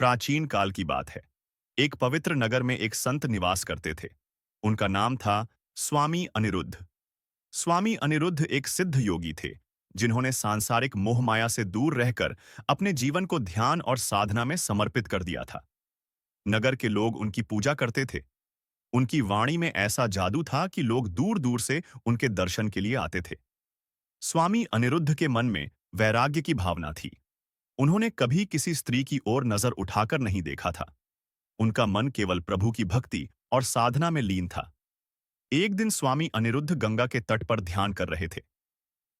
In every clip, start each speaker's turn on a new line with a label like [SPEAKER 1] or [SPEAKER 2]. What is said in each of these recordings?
[SPEAKER 1] प्राचीन काल की बात है। एक पवित्र नगर में एक संत निवास करते थे। उनका नाम था स्वामी अनिरुद्ध। स्वामी अनिरुद्ध एक सिद्ध योगी थे, जिन्होंने सांसारिक मोह माया से दूर रहकर अपने जीवन को ध्यान और साधना में समर्पित कर दिया था। नगर के लोग उनकी पूजा करते थे। उनकी वाणी में ऐसा जादू था कि लोग दूर दूर से उनके दर्शन के लिए आते थे। स्वामी अनिरुद्ध के मन में वैराग्य की भावना थी। उन्होंने कभी किसी स्त्री की ओर नजर उठाकर नहीं देखा था। उनका मन केवल प्रभु की भक्ति और साधना में लीन था। एक दिन स्वामी अनिरुद्ध गंगा के तट पर ध्यान कर रहे थे।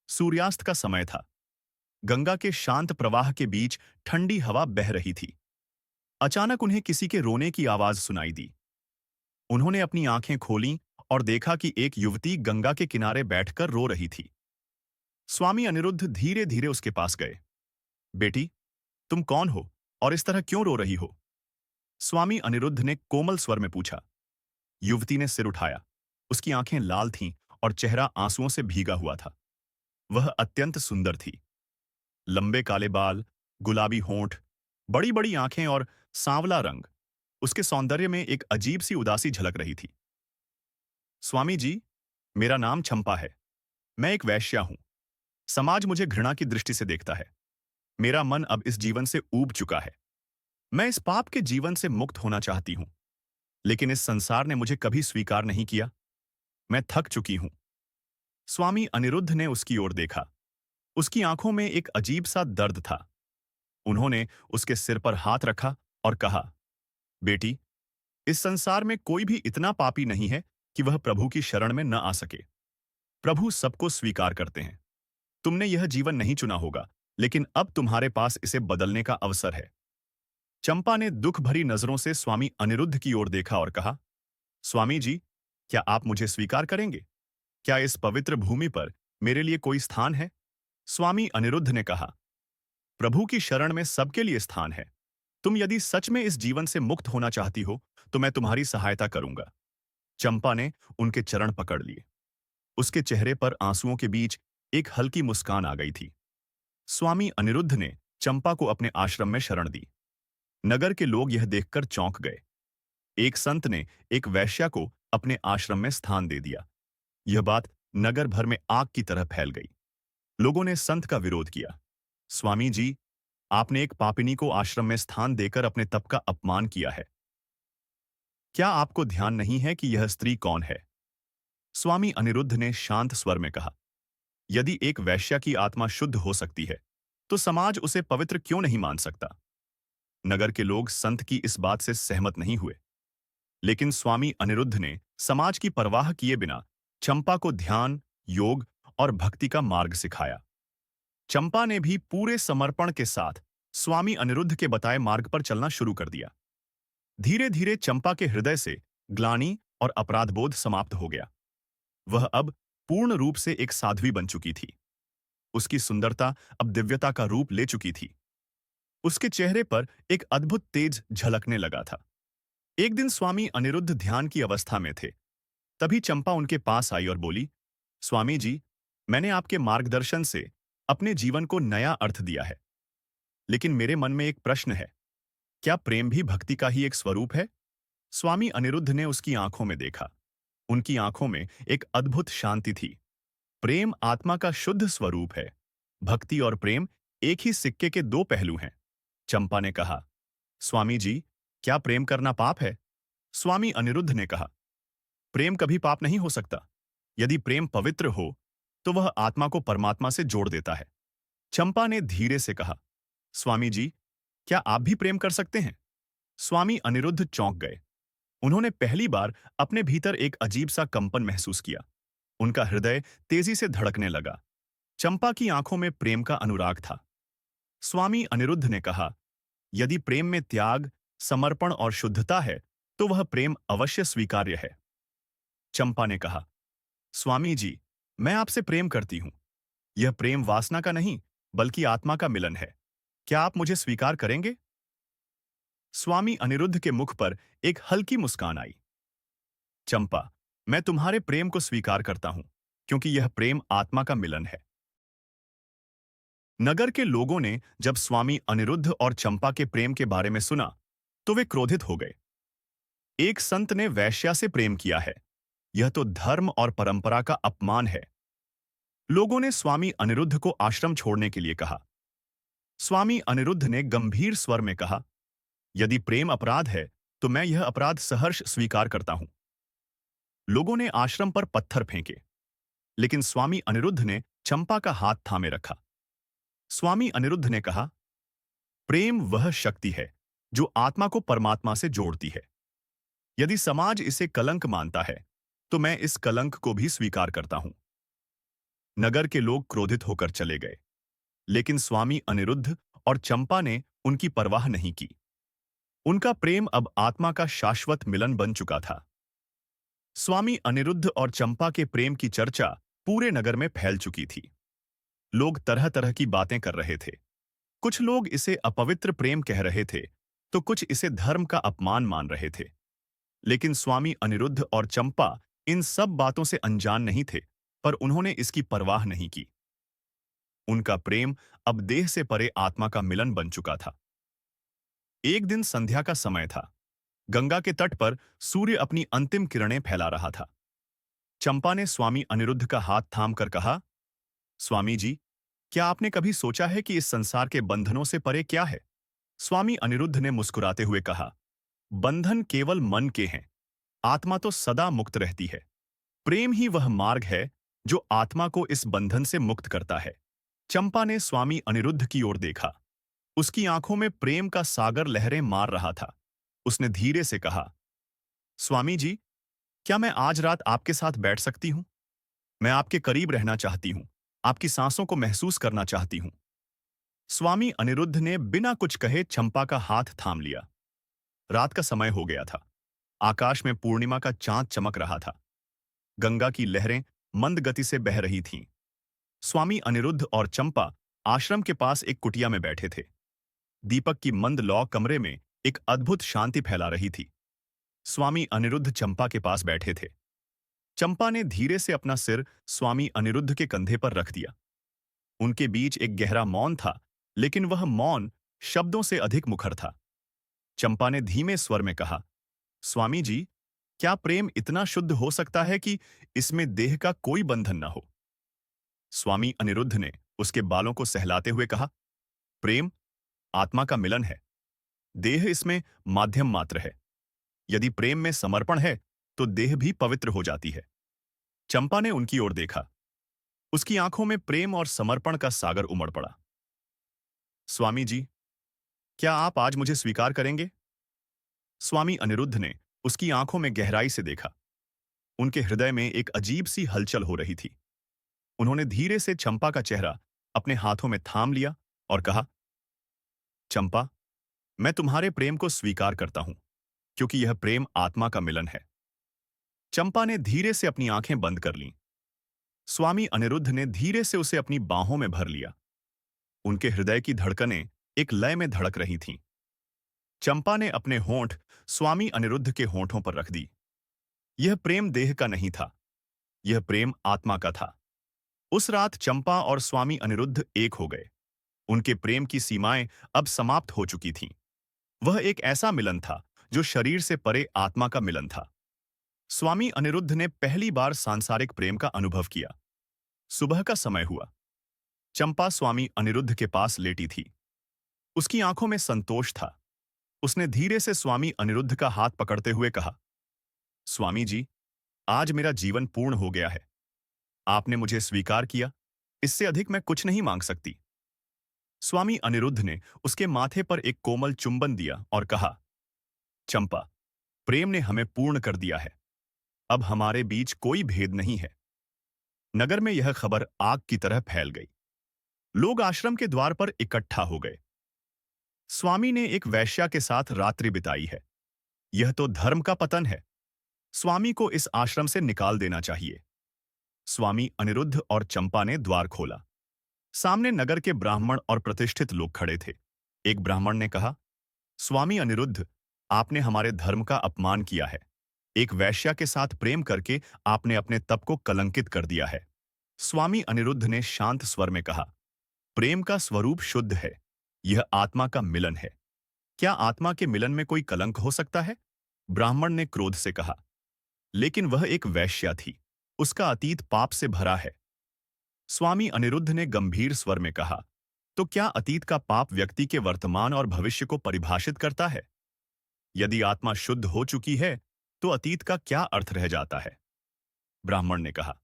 [SPEAKER 1] सूर्यास्त का समय था। गंगा के शांत प्रवाह के बीच ठंडी हवा बह रही थी। अचानक उन्हें किसी के रोने की आवाज सुनाई दी। उन्होंने अपनी आंखें खोलीं और देखा कि एक युवती गंगा के किनारे बैठकर रो रही थी। स्वामी अनिरुद्ध धीरे धीरे उसके पास गए। बेटी, तुम कौन हो और इस तरह क्यों रो रही हो? स्वामी अनिरुद्ध ने कोमल स्वर में पूछा। युवती ने सिर उठाया। उसकी आंखें लाल थीं और चेहरा आंसुओं से भीगा हुआ था। वह अत्यंत सुंदर थी। लंबे काले बाल, गुलाबी होंठ, बड़ी बड़ी आंखें और सांवला रंग। उसके सौंदर्य में एक अजीब सी उदासी झलक रही थी। स्वामी जी, मेरा नाम चंपा है। मैं एक वैश्या हूं। समाज मुझे घृणा की दृष्टि से देखता है। मेरा मन अब इस जीवन से ऊब चुका है। मैं इस पाप के जीवन से मुक्त होना चाहती हूं, लेकिन इस संसार ने मुझे कभी स्वीकार नहीं किया। मैं थक चुकी हूं। स्वामी अनिरुद्ध ने उसकी ओर देखा। उसकी आंखों में एक अजीब सा दर्द था। उन्होंने उसके सिर पर हाथ रखा और कहा, बेटी, इस संसार में कोई भी इतना पापी नहीं है कि वह प्रभु की शरण में न आ सके। प्रभु सबको स्वीकार करते हैं। तुमने यह जीवन नहीं चुना होगा, लेकिन अब तुम्हारे पास इसे बदलने का अवसर है। चंपा ने दुख भरी नजरों से स्वामी अनिरुद्ध की ओर देखा और कहा, स्वामी जी, क्या आप मुझे स्वीकार करेंगे? क्या इस पवित्र भूमि पर मेरे लिए कोई स्थान है? स्वामी अनिरुद्ध ने कहा, प्रभु की शरण में सबके लिए स्थान है। तुम यदि सच में इस जीवन से मुक्त होना चाहती हो, तो मैं तुम्हारी सहायता करूंगा। चंपा ने उनके चरण पकड़ लिए। उसके चेहरे पर आंसुओं के बीच एक हल्की मुस्कान आ गई थी। स्वामी अनिरुद्ध ने चंपा को अपने आश्रम में शरण दी। नगर के लोग यह देखकर चौंक गए। एक संत ने एक वैश्या को अपने आश्रम में स्थान दे दिया। यह बात नगर भर में आग की तरह फैल गई। लोगों ने संत का विरोध किया। स्वामी जी, आपने एक पापिनी को आश्रम में स्थान देकर अपने तप का अपमान किया है। क्या आपको ध्यान नहीं है कि यह स्त्री कौन है? स्वामी अनिरुद्ध ने शांत स्वर में कहा, यदि एक वैश्या की आत्मा शुद्ध हो सकती है, तो समाज उसे पवित्र क्यों नहीं मान सकता? नगर के लोग संत की इस बात से सहमत नहीं हुए। लेकिन स्वामी अनिरुद्ध ने समाज की परवाह किए बिना चंपा को ध्यान, योग और भक्ति का मार्ग सिखाया। चंपा ने भी पूरे समर्पण के साथ स्वामी अनिरुद्ध के बताए मार्ग पर चलना शुरू कर दिया। धीरे धीरे चंपा के हृदय से ग्लानि और अपराधबोध समाप्त हो गया। वह अब पूर्ण रूप से एक साध्वी बन चुकी थी। उसकी सुंदरता अब दिव्यता का रूप ले चुकी थी। उसके चेहरे पर एक अद्भुत तेज झलकने लगा था। एक दिन स्वामी अनिरुद्ध ध्यान की अवस्था में थे। तभी चंपा उनके पास आई और बोली, स्वामी जी, मैंने आपके मार्गदर्शन से अपने जीवन को नया अर्थ दिया है। लेकिन मेरे मन में एक प्रश्न है, क्या प्रेम भी भक्ति का ही एक स्वरूप है? स्वामी अनिरुद्ध ने उसकी आंखों में देखा। उनकी आंखों में एक अद्भुत शांति थी। प्रेम आत्मा का शुद्ध स्वरूप है। भक्ति और प्रेम एक ही सिक्के के दो पहलू हैं। चंपा ने कहा, स्वामी जी, क्या प्रेम करना पाप है? स्वामी अनिरुद्ध ने कहा, प्रेम कभी पाप नहीं हो सकता। यदि प्रेम पवित्र हो, तो वह आत्मा को परमात्मा से जोड़ देता है। चंपा ने धीरे से कहा, स्वामी जी, क्या आप भी प्रेम कर सकते हैं? स्वामी अनिरुद्ध चौंक गए। उन्होंने पहली बार अपने भीतर एक अजीब सा कंपन महसूस किया। उनका हृदय तेजी से धड़कने लगा। चंपा की आंखों में प्रेम का अनुराग था। स्वामी अनिरुद्ध ने कहा, यदि प्रेम में त्याग, समर्पण और शुद्धता है, तो वह प्रेम अवश्य स्वीकार्य है। चंपा ने कहा, स्वामी जी, मैं आपसे प्रेम करती हूं। यह प्रेम वासना का नहीं, बल्कि आत्मा का मिलन है। क्या आप मुझे स्वीकार करेंगे? स्वामी अनिरुद्ध के मुख पर एक हल्की मुस्कान आई। चंपा, मैं तुम्हारे प्रेम को स्वीकार करता हूं, क्योंकि यह प्रेम आत्मा का मिलन है। नगर के लोगों ने जब स्वामी अनिरुद्ध और चंपा के प्रेम के बारे में सुना, तो वे क्रोधित हो गए। एक संत ने वैश्या से प्रेम किया है, यह तो धर्म और परंपरा का अपमान है। लोगों ने स्वामी अनिरुद्ध को आश्रम छोड़ने के लिए कहा। स्वामी अनिरुद्ध ने गंभीर स्वर में कहा, यदि प्रेम अपराध है, तो मैं यह अपराध सहर्ष स्वीकार करता हूं। लोगों ने आश्रम पर पत्थर फेंके, लेकिन स्वामी अनिरुद्ध ने चंपा का हाथ थामे रखा। स्वामी अनिरुद्ध ने कहा, प्रेम वह शक्ति है जो आत्मा को परमात्मा से जोड़ती है। यदि समाज इसे कलंक मानता है, तो मैं इस कलंक को भी स्वीकार करता हूं। नगर के लोग क्रोधित होकर चले गए, लेकिन स्वामी अनिरुद्ध और चंपा ने उनकी परवाह नहीं की। उनका प्रेम अब आत्मा का शाश्वत मिलन बन चुका था। स्वामी अनिरुद्ध और चंपा के प्रेम की चर्चा पूरे नगर में फैल चुकी थी। लोग तरह तरह की बातें कर रहे थे। कुछ लोग इसे अपवित्र प्रेम कह रहे थे, तो कुछ इसे धर्म का अपमान मान रहे थे। लेकिन स्वामी अनिरुद्ध और चंपा इन सब बातों से अनजान नहीं थे, पर उन्होंने इसकी परवाह नहीं की। उनका प्रेम अब देह से परे आत्मा का मिलन बन चुका था। एक दिन संध्या का समय था। गंगा के तट पर सूर्य अपनी अंतिम किरणें फैला रहा था। चंपा ने स्वामी अनिरुद्ध का हाथ थामकर कहा, स्वामी जी, क्या आपने कभी सोचा है कि इस संसार के बंधनों से परे क्या है? स्वामी अनिरुद्ध ने मुस्कुराते हुए कहा, बंधन केवल मन के हैं, आत्मा तो सदा मुक्त रहती है। प्रेम ही वह मार्ग है जो आत्मा को इस बंधन से मुक्त करता है। चंपा ने स्वामी अनिरुद्ध की ओर देखा। उसकी आंखों में प्रेम का सागर लहरें मार रहा था। उसने धीरे से कहा, स्वामी जी, क्या मैं आज रात आपके साथ बैठ सकती हूं? मैं आपके करीब रहना चाहती हूं, आपकी सांसों को महसूस करना चाहती हूं। स्वामी अनिरुद्ध ने बिना कुछ कहे चंपा का हाथ थाम लिया। रात का समय हो गया था। आकाश में पूर्णिमा का चांद चमक रहा था। गंगा की लहरें मंद गति से बह रही थीं। स्वामी अनिरुद्ध और चंपा आश्रम के पास एक कुटिया में बैठे थे। दीपक की मंद लौ कमरे में एक अद्भुत शांति फैला रही थी। स्वामी अनिरुद्ध चंपा के पास बैठे थे। चंपा ने धीरे से अपना सिर स्वामी अनिरुद्ध के कंधे पर रख दिया। उनके बीच एक गहरा मौन था, लेकिन वह मौन शब्दों से अधिक मुखर था। चंपा ने धीमे स्वर में कहा, स्वामी जी, क्या प्रेम इतना शुद्ध हो सकता है कि इसमें देह का कोई बंधन न हो? स्वामी अनिरुद्ध ने उसके बालों को सहलाते हुए कहा, प्रेम आत्मा का मिलन है, देह इसमें माध्यम मात्र है। यदि प्रेम में समर्पण है, तो देह भी पवित्र हो जाती है। चंपा ने उनकी ओर देखा। उसकी आंखों में प्रेम और समर्पण का सागर उमड़ पड़ा। स्वामी जी, क्या आप आज मुझे स्वीकार करेंगे? स्वामी अनिरुद्ध ने उसकी आंखों में गहराई से देखा। उनके हृदय में एक अजीब सी हलचल हो रही थी। उन्होंने धीरे से चंपा का चेहरा अपने हाथों में थाम लिया और कहा, चंपा, मैं तुम्हारे प्रेम को स्वीकार करता हूं, क्योंकि यह प्रेम आत्मा का मिलन है। चंपा ने धीरे से अपनी आंखें बंद कर लीं। स्वामी अनिरुद्ध ने धीरे से उसे अपनी बाहों में भर लिया। उनके हृदय की धड़कनें एक लय में धड़क रही थीं। चंपा ने अपने होंठ स्वामी अनिरुद्ध के होंठों पर रख दी। यह प्रेम देह का नहीं था, यह प्रेम आत्मा का था। उस रात चंपा और स्वामी अनिरुद्ध एक हो गए। उनके प्रेम की सीमाएं अब समाप्त हो चुकी थीं। वह एक ऐसा मिलन था जो शरीर से परे आत्मा का मिलन था। स्वामी अनिरुद्ध ने पहली बार सांसारिक प्रेम का अनुभव किया। सुबह का समय हुआ। चंपा स्वामी अनिरुद्ध के पास लेटी थी। उसकी आंखों में संतोष था। उसने धीरे से स्वामी अनिरुद्ध का हाथ पकड़ते हुए कहा, स्वामी जी, आज मेरा जीवन पूर्ण हो गया है। आपने मुझे स्वीकार किया, इससे अधिक मैं कुछ नहीं मांग सकती। स्वामी अनिरुद्ध ने उसके माथे पर एक कोमल चुंबन दिया और कहा, चंपा, प्रेम ने हमें पूर्ण कर दिया है। अब हमारे बीच कोई भेद नहीं है। नगर में यह खबर आग की तरह फैल गई। लोग आश्रम के द्वार पर इकट्ठा हो गए। स्वामी ने एक वैश्या के साथ रात्रि बिताई है। यह तो धर्म का पतन है। स्वामी को इस आश्रम से निकाल देना चाहिए। स्वामी अनिरुद्ध और चंपा ने द्वार खोला। सामने नगर के ब्राह्मण और प्रतिष्ठित लोग खड़े थे। एक ब्राह्मण ने कहा, स्वामी अनिरुद्ध, आपने हमारे धर्म का अपमान किया है। एक वैश्या के साथ प्रेम करके आपने अपने तप को कलंकित कर दिया है। स्वामी अनिरुद्ध ने शांत स्वर में कहा, प्रेम का स्वरूप शुद्ध है। यह आत्मा का मिलन है। क्या आत्मा के मिलन में कोई कलंक हो सकता है? ब्राह्मण ने क्रोध से कहा। लेकिन वह एक वैश्या थी। उसका अतीत पाप से भरा है। स्वामी अनिरुद्ध ने गंभीर स्वर में कहा, तो क्या अतीत का पाप व्यक्ति के वर्तमान और भविष्य को परिभाषित करता है? यदि आत्मा शुद्ध हो चुकी है, तो अतीत का क्या अर्थ रह जाता है? ब्राह्मण ने कहा,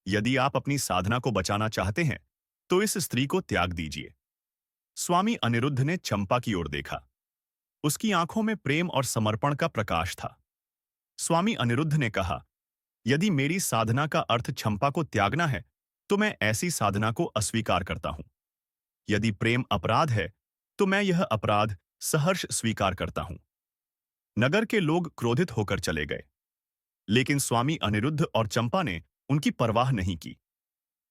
[SPEAKER 1] यदि आप अपनी साधना को बचाना चाहते हैं, तो इस स्त्री को त्याग दीजिए। स्वामी अनिरुद्ध ने चंपा की ओर देखा। उसकी आंखों में प्रेम और समर्पण का प्रकाश था। स्वामी अनिरुद्ध ने कहा, यदि मेरी साधना का अर्थ चंपा को त्यागना है, तो मैं ऐसी साधना को अस्वीकार करता हूं। यदि प्रेम अपराध है, तो मैं यह अपराध सहर्ष स्वीकार करता हूं। नगर के लोग क्रोधित होकर चले गए। लेकिन स्वामी अनिरुद्ध और चंपा ने उनकी परवाह नहीं की।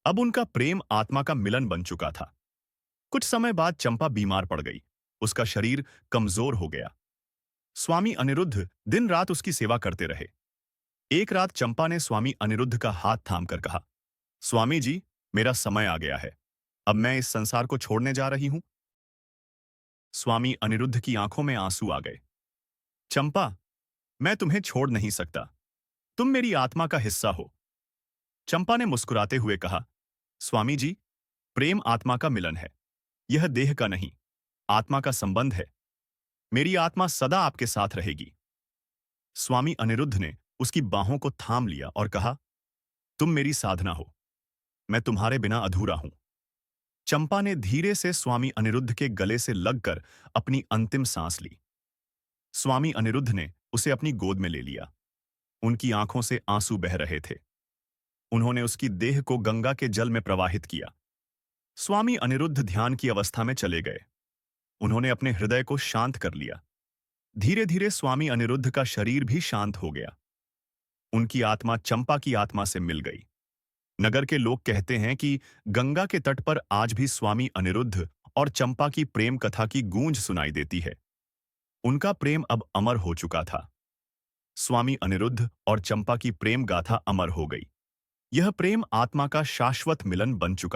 [SPEAKER 1] अब उनका प्रेम आत्मा का मिलन बन चुका था। कुछ समय बाद चंपा बीमार पड़ गई। उसका शरीर कमजोर हो गया। स्वामी अनिरुद्ध दिन रात उसकी सेवा करते रहे। एक रात चंपा ने स्वामी अनिरुद्ध का हाथ थामकर कहा, स्वामी जी, मेरा समय आ गया है। अब मैं इस संसार को छोड़ने जा रही हूं। स्वामी अनिरुद्ध की आंखों में आंसू आ गए। चंपा, मैं तुम्हें छोड़ नहीं सकता। तुम मेरी आत्मा का हिस्सा हो। चंपा ने मुस्कुराते हुए कहा, स्वामी जी, प्रेम आत्मा का मिलन है। यह देह का नहीं, आत्मा का संबंध है। मेरी आत्मा सदा आपके साथ रहेगी। स्वामी अनिरुद्ध ने उसकी बाहों को थाम लिया और कहा, तुम मेरी साधना हो। मैं तुम्हारे बिना अधूरा हूं। चंपा ने धीरे से स्वामी अनिरुद्ध के गले से लगकर अपनी अंतिम सांस ली। स्वामी अनिरुद्ध ने उसे अपनी गोद में ले लिया। उनकी आंखों से आंसू बह रहे थे। उन्होंने उसकी देह को गंगा के जल में प्रवाहित किया। स्वामी अनिरुद्ध ध्यान की अवस्था में चले गए। उन्होंने अपने हृदय को शांत कर लिया। धीरे धीरे स्वामी अनिरुद्ध का शरीर भी शांत हो गया। उनकी आत्मा चंपा की आत्मा से मिल गई। नगर के लोग कहते हैं कि गंगा के तट पर आज भी स्वामी अनिरुद्ध और चंपा की प्रेम कथा की गूंज सुनाई देती है। उनका प्रेम अब अमर हो चुका था। स्वामी अनिरुद्ध और चंपा की प्रेम गाथा अमर हो गई। यह प्रेम आत्मा का शाश्वत मिलन बन चुका